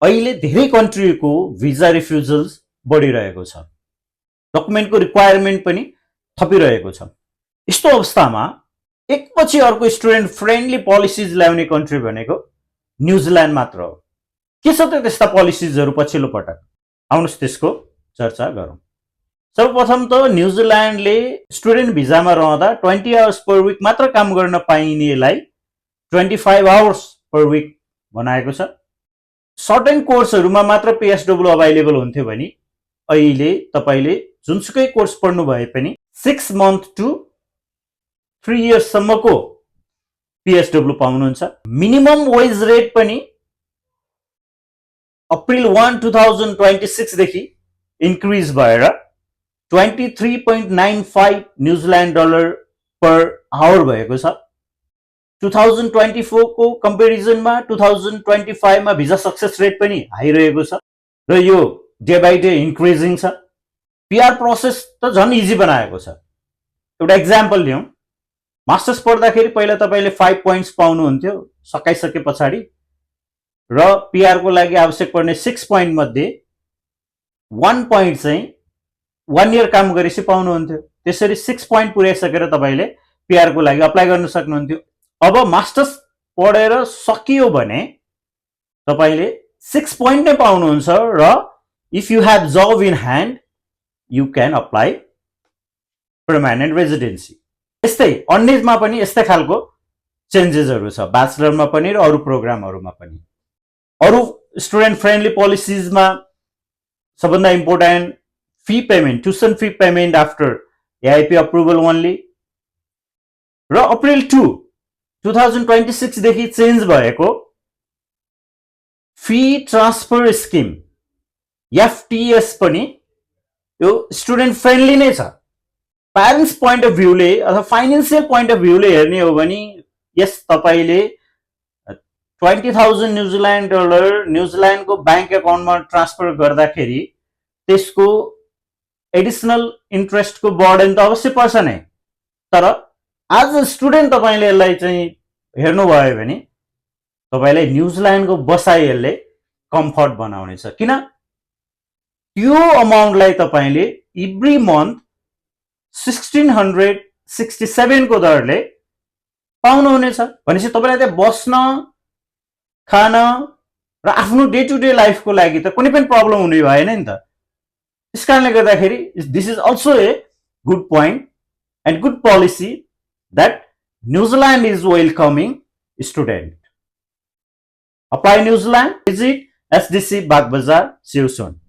अहिले धेरै कन्ट्रीको भिजा रिफ्युजल्स बढिरहेको छ, डकुमेन्टको रिक्वायरमेन्ट पनि थपिरहेको छ। यस्तो अवस्थामा एकपछि अर्को स्टुडेन्ट फ्रेन्डली पोलिसिज ल्याउने कन्ट्री भनेको न्युजिल्यान्ड मात्र हो। के छ त त्यस्ता पोलिसिजहरू पछिल्लो पटक? आउनुहोस् त्यसको चर्चा गरौँ। सर्वप्रथम त न्युजिल्यान्डले स्टुडेन्ट भिजामा रहँदा 20 आवर्स पर विक मात्र काम गर्न पाइनेलाई 25 आवर्स पर विक बनाएको छ। सर्टेन कोर्सहरूमा मात्र पिएसडब्ल्यू अभाइलेबल हुन्थ्यो भने अहिले तपाईँले जुनसुकै कोर्स पढ्नु भए पनि 6 मन्थ टु 3 इयर्ससम्मको पिएसडब्ल्यू पाउनुहुन्छ। मिनिमम वेज रेट पनि अप्रिल 1, 2026 देखि इन्क्रिज भएर 23.95 न्युजिल्यान्ड डलर पर आवर भएको छ। 2024 को कम्पेरिजनमा 2025 मा भिजा सक्सेस रेट पनि हाई रहेको छ र यो डे बाई डे इन्क्रिजिङ छ। पिआर प्रोसेस त झन् इजी बनाएको छ। एउटा एक्जाम्पल लिउँ। मास्टर्स पढ्दाखेरि पहिला तपाईँले 5 पोइन्ट्स पाउनुहुन्थ्यो सकाइसके पछाडि र पिआर को लागि आवश्यक पर्ने 6 पोइन्ट मध्ये 1 पोइन्ट चाहिँ 1 इयर काम गरेपछि पाउनुहुन्थ्यो। त्यसरी 6 पोइन्ट पुर्याइसकेर तपाईँले पिआर को लागि अप्लाई गर्न सक्नुहुन्थ्यो। अब मास्टर्स पढेर सकियो भने तपाईँले 6 पोइन्ट नै पाउनुहुन्छ र if you have job in hand you can apply permanent residency. यस्तै अन्यमा पनि यस्तै खालको चेन्जेसहरू छ, ब्याचलरमा पनि र अरू प्रोग्रामहरूमा पनि। अरू स्टुडेन्ट फ्रेन्डली पोलिसिजमा सबभन्दा important fee payment, tuition fee payment after AIP approval only र अप्रिल 2, 2026 देखि चेन्ज भएको फी ट्रान्सफर स्किम एफटीएस पनि यो स्टुडेन्ट फ्रेन्डली नै छ। प्यारेन्ट्स पोइन्ट अफ भ्यूले अथवा फाइनेन्सियल पोइन्ट अफ भ्यूले हेर्ने हो भने यस तपाईँले 20,000 न्युजिल्यान्ड डलर न्युजिल्यान्डको ब्याङ्क एकाउन्टमा ट्रान्सफर गर्दाखेरि त्यसको एडिसनल इन्ट्रेस्टको बर्डन त अवश्य पर्छ नै, तर आज स्टुडेन्ट तपाईँले यसलाई चाहिँ हेर्नुभयो भने तपाईँलाई न्युजिल्यान्डको बसाइ यसले कम्फर्ट बनाउनेछ। किन? त्यो अमाउन्टलाई तपाईँले एभ्री मन्थ 1667 को दरले पाउनुहुनेछ। भनेपछि तपाईँलाई त्यहाँ बस्न, खान र आफ्नो डे टु डे लाइफको लागि त कुनै पनि प्रब्लम हुने भएन नि त। त्यस कारणले गर्दाखेरि this is also a good point and good policy that New Zealand is welcoming student. Apply New Zealand, visit SDC Bagbazar. See you soon.